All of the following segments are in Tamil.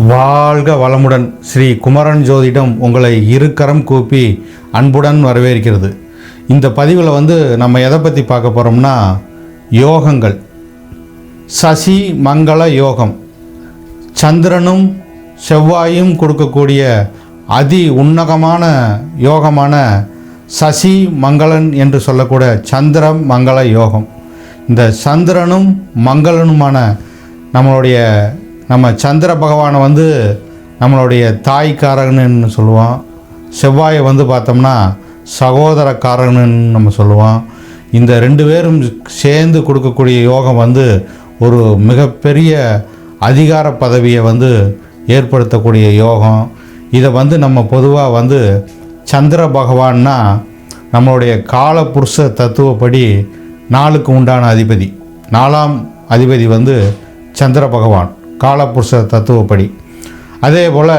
வாழ்க வளமுடன். ஸ்ரீ குமரன் ஜோதிடம் உங்களை இருக்கரம் கூப்பி அன்புடன் வரவேற்கிறது. இந்த பதிவில் நம்ம எதை பற்றி பார்க்க போகிறோம்னா, யோகங்கள். சசி மங்கள யோகம். சந்திரனும் செவ்வாயும் கொடுக்கக்கூடிய அதி உன்னதமான யோகமான சசி மங்களன் என்று சொல்லக்கூடிய சந்திர மங்கள யோகம். இந்த சந்திரனும் மங்களனுமான நம்ம சந்திர பகவானை நம்மளுடைய தாய்க்காரகன்னு சொல்லுவோம். செவ்வாயை பார்த்தோம்னா சகோதரக்காரகன்னு நம்ம சொல்லுவோம். இந்த ரெண்டு பேரும் சேர்ந்து கொடுக்கக்கூடிய யோகம் ஒரு மிகப்பெரிய அதிகார பதவியை ஏற்படுத்தக்கூடிய யோகம். இதை நம்ம பொதுவாக சந்திர பகவான்னா நம்மளுடைய காலபுருஷ தத்துவப்படி நாளுக்கு உண்டான அதிபதி, 4ஆம் அதிபதி சந்திர பகவான் காலபுருஷ தத்துவப்படி. அதே போல்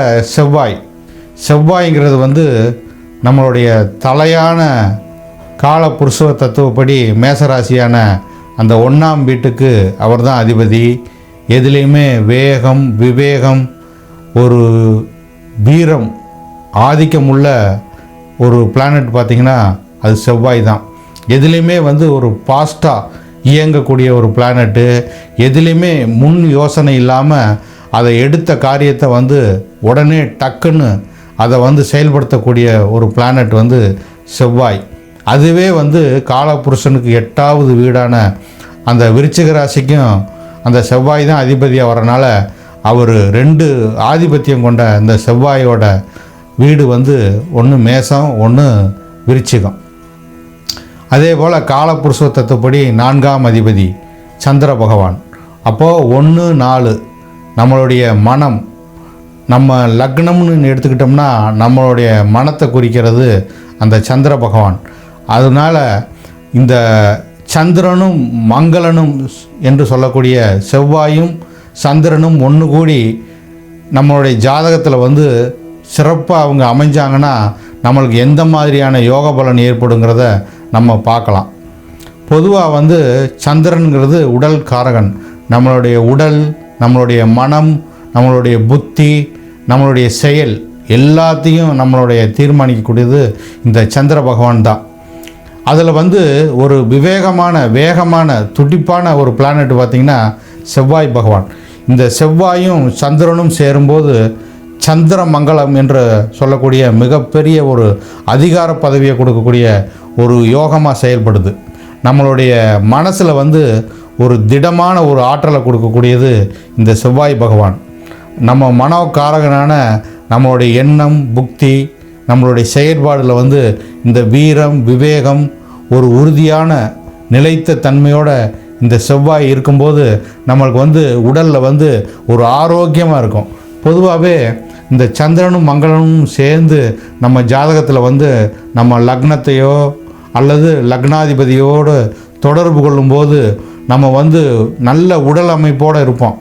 செவ்வாய்ங்கிறது நம்மளுடைய தலையான காலபுருஷ தத்துவப்படி மேசராசியான அந்த 1ஆம் வீட்டுக்கு அவர் தான் அதிபதி. எதுலேயுமே வேகம், விவேகம், ஒரு வீரம், ஆதிக்கம் உள்ள ஒரு பிளானட் பார்த்திங்கன்னா அது செவ்வாய் தான். எதுலேயுமே ஒரு பாஸ்ட்டாக இயங்கக்கூடிய ஒரு பிளானட்டு. எதுலேயுமே முன் யோசனை இல்லாமல் அதை எடுத்த காரியத்தை உடனே டக்குன்னு அதை செயல்படுத்தக்கூடிய ஒரு பிளானட் செவ்வாய். அதுவே காலபுருஷனுக்கு 8ஆவது வீடான அந்த விருச்சிக ராசிக்கும் அந்த செவ்வாய் தான் அதிபதியாக வரனால அவர் 2 ஆதிபத்தியம் கொண்ட அந்த செவ்வாயோட வீடு ஒன்று மேசம், ஒன்று விருச்சிகம். அதே போல் காலபுருஷ தத்துவப்படி 4ஆம் அதிபதி சந்திர பகவான். அப்போது 1, 4 நம்மளுடைய மனம், நம்ம லக்னம்னு எடுத்துக்கிட்டோம்னா நம்மளுடைய மனத்தை குறிக்கிறது அந்த சந்திர பகவான். அதனால் இந்த சந்திரனும் மங்களனும் என்று சொல்லக்கூடிய செவ்வாயும் சந்திரனும் ஒன்று கூடி நம்மளுடைய ஜாதகத்தில் சிறப்பாக அவங்க அமைஞ்சாங்கன்னா நம்மளுக்கு எந்த மாதிரியான யோக பலன் ஏற்படுங்கிறத நம்ம பார்க்கலாம். பொதுவாக சந்திரனுங்கிறது உடல் காரகன். நம்மளுடைய உடல், நம்மளுடைய மனம், நம்மளுடைய புத்தி, நம்மளுடைய செயல் எல்லாத்தையும் நம்மளுடைய தீர்மானிக்கக்கூடியது இந்த சந்திர பகவான் தான். அதில் ஒரு விவேகமான, வேகமான, துடிப்பான ஒரு பிளானட் பார்த்திங்கன்னா செவ்வாய் பகவான். இந்த செவ்வாயும் சந்திரனும் சேரும்போது சந்திர மங்களம் என்று சொல்லக்கூடிய மிகப்பெரிய ஒரு அதிகார பதவியை கொடுக்கக்கூடிய ஒரு யோகமாக செயல்படுது. நம்மளுடைய மனசில் ஒரு திடமான ஒரு ஆற்றலை கொடுக்கக்கூடியது இந்த செவ்வாய் பகவான். நம்ம மனோகாரகனான நம்மளுடைய எண்ணம், புக்தி, நம்மளுடைய செயற்பாடில் இந்த வீரம், விவேகம், ஒரு உறுதியான நிலைத்த தன்மையோட இந்த செவ்வாய் இருக்கும்போது நம்மளுக்கு உடலில் ஒரு ஆரோக்கியமாக இருக்கும். பொதுவாகவே இந்த சந்திரனும் மங்களனும் சேர்ந்து நம்ம ஜாதகத்தில் நம்ம லக்னத்தையோ அல்லது லக்னாதிபதியோடு தொடர்பு கொள்ளும்போது நம்ம நல்ல உடல் அமைப்போடு இருப்போம்.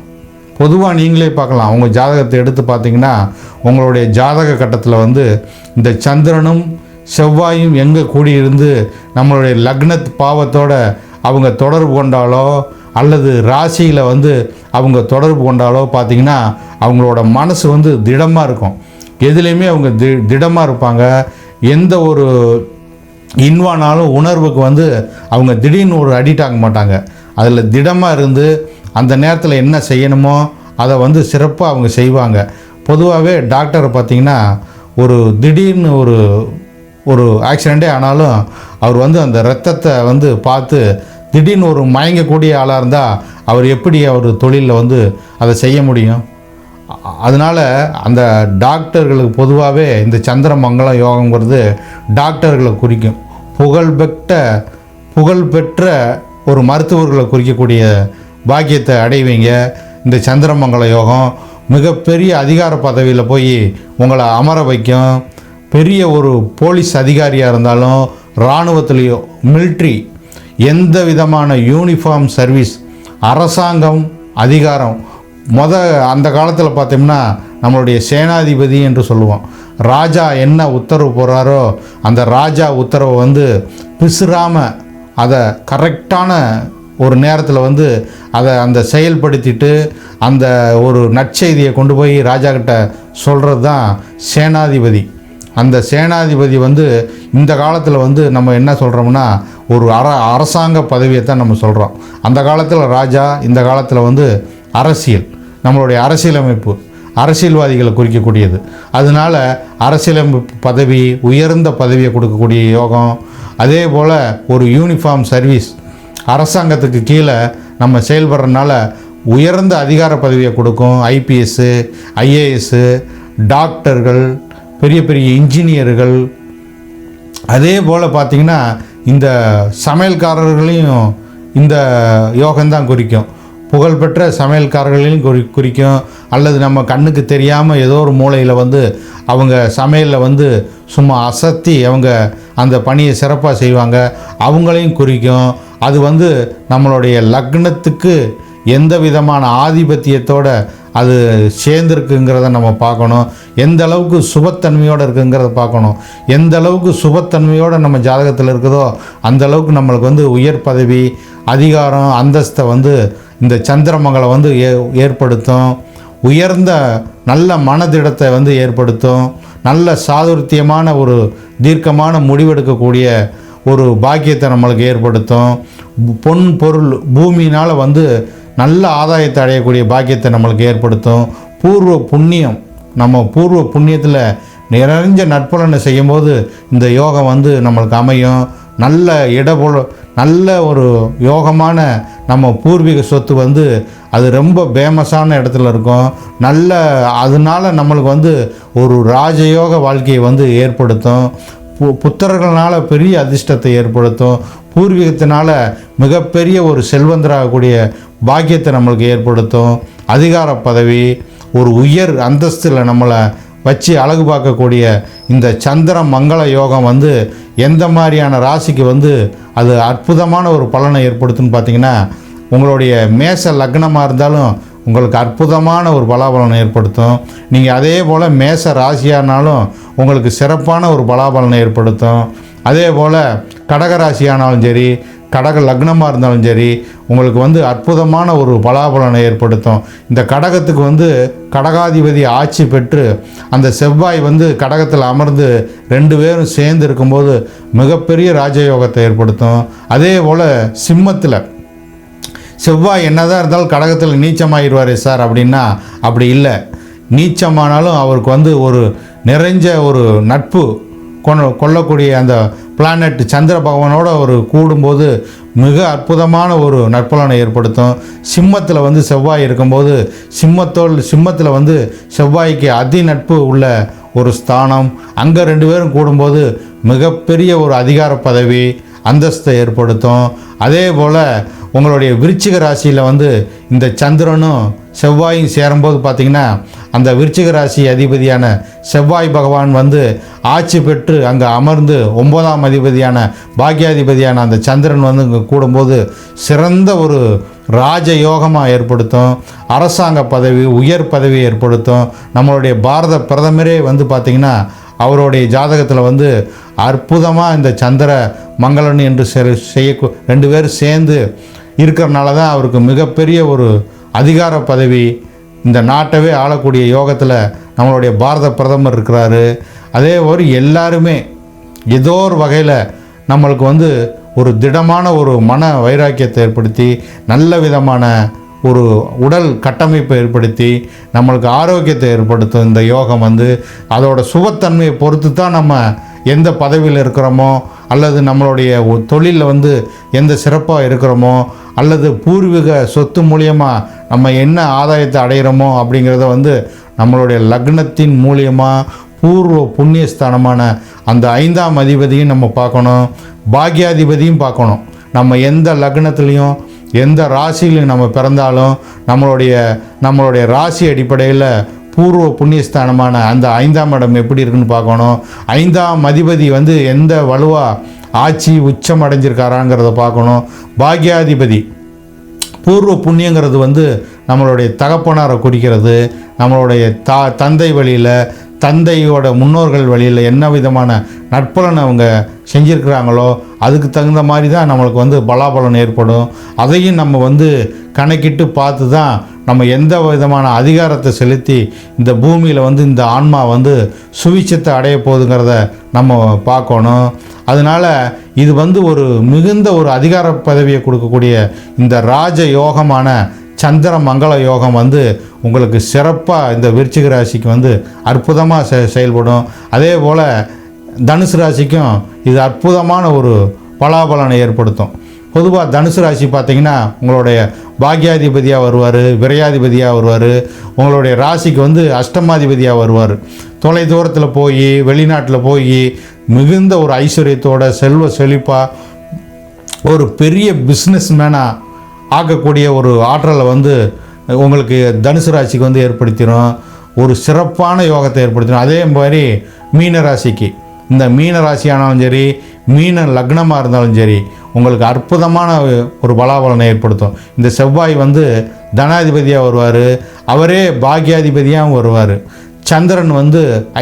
பொதுவாக நீங்களே பார்க்கலாம், உங்கள் ஜாதகத்தை எடுத்து பார்த்திங்கன்னா உங்களுடைய ஜாதக கட்டத்தில் இந்த சந்திரனும் செவ்வாயும் எங்கே கூடியிருந்து நம்மளுடைய லக்னத் பாவத்தோட அவங்க தொடர்பு கொண்டாலோ அல்லது ராசியில் அவங்க தொடர்பு கொண்டாலோ பார்த்திங்கன்னா அவங்களோட மனசு திடமாக இருக்கும். எதுலேயுமே அவங்க திடமாக இருப்பாங்க. எந்த ஒரு இன்வானாலும் உணர்வுக்கு அவங்க திடீர்னு ஒரு அடிக்ட் ஆக மாட்டாங்க. அதில் திடமாக இருந்து அந்த நேரத்தில் என்ன செய்யணுமோ அதை சிறப்பாக அவங்க செய்வாங்க. பொதுவாகவே டாக்டரை பார்த்திங்கன்னா ஒரு திடீர்னு ஒரு ஆக்சிடெண்ட்டே ஆனாலும் அவர் அந்த இரத்தத்தை பார்த்து திடீர்னு ஒரு மயங்கக்கூடிய ஆளாக இருந்தால் அவர் எப்படி அவர் தொழிலில் அதை செய்ய முடியும்? அதனால் அந்த டாக்டர்களுக்கு பொதுவாகவே இந்த சந்திர மங்கள யோகங்கிறது டாக்டர்களை குறிக்கும். புகழ்பெற்ற ஒரு மருத்துவர்களை குறிக்கக்கூடிய பாக்கியத்தை அடைவீங்க. இந்த சந்திரமங்கல யோகம் மிகப்பெரிய அதிகார பதவியில் போய் உங்களை அமர வைக்கும். பெரிய ஒரு போலீஸ் அதிகாரியாக இருந்தாலும், இராணுவத்திலேயோ, மிலிட்ரி, எந்த விதமான யூனிஃபார்ம் சர்வீஸ், அரசாங்கம், அதிகாரம், அந்த காலத்தில் பார்த்தோம்னா நம்மளுடைய சேனாதிபதி என்று சொல்லுவோம். ராஜா என்ன உத்தரவு போடுறாரோ அந்த ராஜா உத்தரவை பிசுறாமல் அதை கரெக்டான ஒரு நேரத்தில் வந்து அதை அந்த செயல்படுத்திட்டு அந்த ஒரு நற்செய்தியை கொண்டு போய் ராஜா கிட்ட சொல்கிறது தான் சேனாதிபதி. அந்த சேனாதிபதி வந்து இந்த காலத்தில் வந்து நம்ம என்ன சொல்கிறோம்னா ஒரு அரசாங்க பதவியை தான் நம்ம சொல்கிறோம். அந்த காலத்தில் ராஜா, இந்த காலத்தில் வந்து அரசியல், நம்மளுடைய அரசியலமைப்பு அரசியல்வாதிகளை குறிக்கக்கூடியது. அதனால அரசியலமைப்பு பதவி, உயர்ந்த பதவியை கொடுக்கக்கூடிய யோகம். அதே போல் ஒரு யூனிஃபார்ம் சர்வீஸ், அரசாங்கத்துக்கு கீழே நம்ம செயல்படுறதுனால உயர்ந்த அதிகார பதவியை கொடுக்கும். ஐபிஎஸ்ஸு, ஐஏஎஸ்ஸு, டாக்டர்கள், பெரிய பெரிய இன்ஜினியர்கள். அதே போல் பார்த்திங்கன்னா இந்த சமையல்காரர்களையும் இந்த யோகம்தான் குறிக்கும். புகழ்பெற்ற சமையல்காரர்களையும் குறிக்கும். அல்லது நம்ம கண்ணுக்கு தெரியாமல் ஏதோ ஒரு மூலையில் வந்து அவங்க சமையலில் வந்து சும்மா அசத்தி அவங்க அந்த பணியை சிறப்பாக செய்வாங்க, அவங்களையும் குறிக்கும். அது வந்து நம்மளுடைய லக்னத்துக்கு எந்த விதமான ஆதிபத்தியத்தோடு அது சேர்ந்துருக்குங்கிறத நம்ம பார்க்கணும். எந்த அளவுக்கு சுபத்தன்மையோடு இருக்குங்கிறத பார்க்கணும். எந்த அளவுக்கு சுபத்தன்மையோடு நம்ம ஜாதகத்தில் இருக்குதோ அந்த அளவுக்கு நம்மளுக்கு வந்து உயர் பதவி, அதிகாரம், அந்தஸ்தை வந்து இந்த சந்திரமங்கலம் வந்து ஏற்படுத்தும். உயர்ந்த நல்ல மனதிடத்தை வந்து ஏற்படுத்தும். நல்ல சாதுர்த்தியமான ஒரு தீர்க்கமான முடிவெடுக்கக்கூடிய ஒரு பாக்கியத்தை நம்மளுக்கு ஏற்படுத்தும். பொன் பொருள் பூமியினால் வந்து நல்ல ஆதாயத்தை அடையக்கூடிய பாக்கியத்தை நம்மளுக்கு ஏற்படுத்தும். பூர்வ புண்ணியம், நம்ம பூர்வ புண்ணியத்தில் நிறைஞ்ச நட்பலனை செய்யும்போது இந்த யோகம் வந்து நம்மளுக்கு அமையும். நல்ல ஒரு யோகமான நம்ம பூர்வீக சொத்து வந்து அது ரொம்ப ஃபேமஸான இடத்துல இருக்கும். அதனால் நம்மளுக்கு வந்து ஒரு ராஜயோக வாழ்க்கையை வந்து ஏற்படுத்தும். புத்திரர்களால் பெரிய அதிர்ஷ்டத்தை ஏற்படுத்தும். பூர்வீகத்தினால் மிகப்பெரிய ஒரு செல்வந்தராகக்கூடிய பாக்கியத்தை நம்மளுக்கு ஏற்படுத்தும். அதிகார பதவி, ஒரு உயர் அந்தஸ்தில் நம்மளை வச்சு அழகு பார்க்கக்கூடிய இந்த சந்திர மங்கள யோகம் வந்து எந்த மாதிரியான ராசிக்கு வந்து அது அற்புதமான ஒரு பலனை ஏற்படுத்துன்னு பார்த்திங்கன்னா, உங்களுடைய மேச லக்னமாக இருந்தாலும் உங்களுக்கு அற்புதமான ஒரு பலாபலனை ஏற்படுத்தும். நீங்கள் அதே போல் மேச ராசியானாலும் உங்களுக்கு சிறப்பான ஒரு பலாபலனை ஏற்படுத்தும். அதே போல் கடக ராசியானாலும் சரி, கடக லக்னமாக இருந்தாலும் சரி, உங்களுக்கு வந்து அற்புதமான ஒரு பலாபலனை ஏற்படுத்தும். இந்த கடகத்துக்கு வந்து கடகாதிபதி ஆட்சி பெற்று அந்த செவ்வாய் வந்து கடகத்தில் அமர்ந்து 2 பேரும் சேர்ந்து இருக்கும்போது மிகப்பெரிய ராஜயோகத்தை ஏற்படுத்தும். அதே போல் சிம்மத்தில் செவ்வாய் என்னதான் இருந்தாலும் கடகத்தில் நீச்சமாகிடுவார் சார் அப்படின்னா அப்படி இல்லை. நீச்சமானாலும் அவருக்கு வந்து ஒரு நிறைஞ்ச ஒரு நட்பு கொள்ளக்கூடிய அந்த பிளானட் சந்திர பகவானோட ஒரு கூடும்போது மிக அற்புதமான ஒரு நற்பலனை ஏற்படுத்தும். சிம்மத்தில் வந்து செவ்வாய் இருக்கும்போது சிம்மத்தில் வந்து செவ்வாய்க்கு அதி நட்பு உள்ள ஒரு ஸ்தானம். அங்கே 2 பேரும் கூடும்போது மிகப்பெரிய ஒரு அதிகார பதவி, அந்தஸ்தை ஏற்படுத்தும். அதே போல் உங்களுடைய விருச்சிக ராசியில் வந்து இந்த சந்திரனும் செவ்வாயும் சேரும்போது பார்த்திங்கன்னா அந்த விருச்சிக ராசி அதிபதியான செவ்வாய் பகவான் வந்து ஆட்சி பெற்று அங்கே அமர்ந்து 9ஆம் அதிபதியான பாக்கியாதிபதியான அந்த சந்திரன் வந்து இங்கே கூடும்போது சிறந்த ஒரு ராஜயோகமாக ஏற்படுத்தும். அரசாங்க பதவி, உயர் பதவி ஏற்படுத்தும். நம்மளுடைய பாரத பிரதமரே வந்து பார்த்திங்கன்னா அவருடைய ஜாதகத்தில் வந்து அற்புதமாக இந்த சந்திர மங்களன் என்று செய்ய 2 பேர் சேர்ந்து இருக்கிறனால தான் அவருக்கு மிகப்பெரிய ஒரு அதிகார பதவி, இந்த நாட்டவே ஆளக்கூடிய யோகத்தில் நம்மளுடைய பாரத பிரதமர் இருக்கிறாரு. அதே ஒரு எல்லாருமே ஏதோ ஒரு வகையில் நம்மளுக்கு வந்து ஒரு திடமான ஒரு மன வைராக்கியத்தை ஏற்படுத்தி நல்ல விதமான ஒரு உடல் கட்டமைப்பை ஏற்படுத்தி நம்மளுக்கு ஆரோக்கியத்தை ஏற்படுத்தும். இந்த யோகம் வந்து அதோட சுபத்தன்மையை பொறுத்து தான் நம்ம எந்த பதவியில் இருக்கிறோமோ, அல்லது நம்மளுடைய தொழிலில் வந்து எந்த சிறப்பாக இருக்கிறோமோ, அல்லது பூர்வீக சொத்து மூலியமாக நம்ம என்ன ஆதாயத்தை அடைகிறோமோ அப்படிங்கிறத வந்து நம்மளுடைய லக்னத்தின் மூலியமாக பூர்வ புண்ணியஸ்தானமான அந்த 5ஆம் அதிபதியும் நம்ம பார்க்கணும், பாக்கியாதிபதியும் பார்க்கணும். நம்ம எந்த லக்னத்துலேயும் எந்த ராசியிலையும் நம்ம பிறந்தாலும் நம்மளுடைய ராசி அடிப்படையில் பூர்வ புண்ணியஸ்தானமான அந்த 5ஆம் இடம் எப்படி இருக்குன்னு பார்க்கணும். 5ஆம் அதிபதி வந்து எந்த வலுவாக ஆட்சி உச்சம் அடைஞ்சிருக்காராங்கிறத பார்க்கணும். பாக்கியாதிபதி பூர்வ புண்ணியங்கிறது வந்து நம்மளுடைய தகப்பனாரை குறிக்கிறது. நம்மளுடைய தந்தை வழியில் தந்தையோட முன்னோர்கள் வழியில் என்ன விதமான நற்பலனை அவங்க செஞ்சுருக்கிறாங்களோ அதுக்கு தகுந்த மாதிரி தான் நம்மளுக்கு பலாபலன் ஏற்படும். அதையும் நம்ம கணக்கிட்டு பார்த்து தான் நம்ம எந்த விதமான அதிகாரத்தை செலுத்தி இந்த பூமியில் இந்த ஆன்மா சுவிச்சத்தை அடைய போகுதுங்கிறத நம்ம பார்க்கணும். அதனால் இது ஒரு மிகுந்த ஒரு அதிகார பதவியை கொடுக்கக்கூடிய இந்த ராஜ யோகமான சந்திர மங்கள யோகம் உங்களுக்கு சிறப்பாக இந்த விருச்சிக ராசிக்கு அற்புதமாக செயல்படும். அதே போல் தனுசு ராசிக்கும் இது அற்புதமான ஒரு பலாபலனை ஏற்படுத்தும். பொதுவாக தனுசு ராசி பார்த்திங்கன்னா உங்களுடைய பாக்யாதிபதியாக வருவார், விரையாதிபதியாக வருவார், உங்களுடைய ராசிக்கு அஷ்டமாதிபதியாக வருவார். தொலை தூரத்தில் போய் வெளிநாட்டில் போய் மிகுந்த ஒரு ஐஸ்வர்யத்தோட செல்வ செழிப்பாக ஒரு பெரிய பிஸ்னஸ் மேனாக ஆக்கக்கூடிய ஒரு ஆற்றலை உங்களுக்கு தனுசு ராசிக்கு ஏற்படுத்திடும். ஒரு சிறப்பான யோகத்தை ஏற்படுத்திடும். அதே மாதிரி மீன ராசிக்கு, இந்த மீன ராசியானாலும் சரி, மீன லக்னமாக இருந்தாலும் சரி, உங்களுக்கு அற்புதமான ஒரு பலாபலனை ஏற்படுத்தும். இந்த செவ்வாய் தனாதிபதியாக வருவார், அவரே பாக்யாதிபதியாகவும் வருவார். சந்திரன்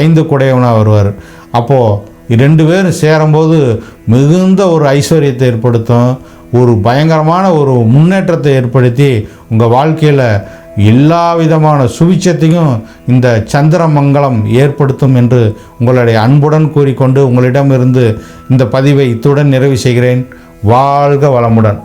5 குடையவனாக வருவார். அப்போது 2 பேரும் சேரும்போது மிகுந்த ஒரு ஐஸ்வர்யத்தை ஏற்படுத்தும். ஒரு பயங்கரமான ஒரு முன்னேற்றத்தை ஏற்படுத்தி உங்கள் வாழ்க்கையில் எல்லா விதமான சுவிச்சத்தையும் இந்த சந்திரமங்கலம் ஏற்படுத்தும் என்று உங்களுடைய அன்புடன் கூறிக்கொண்டு உங்களிடமிருந்து இந்த பதிவை இத்துடன் நிறைவு செய்கிறேன். வாழ்க வளமுடன்.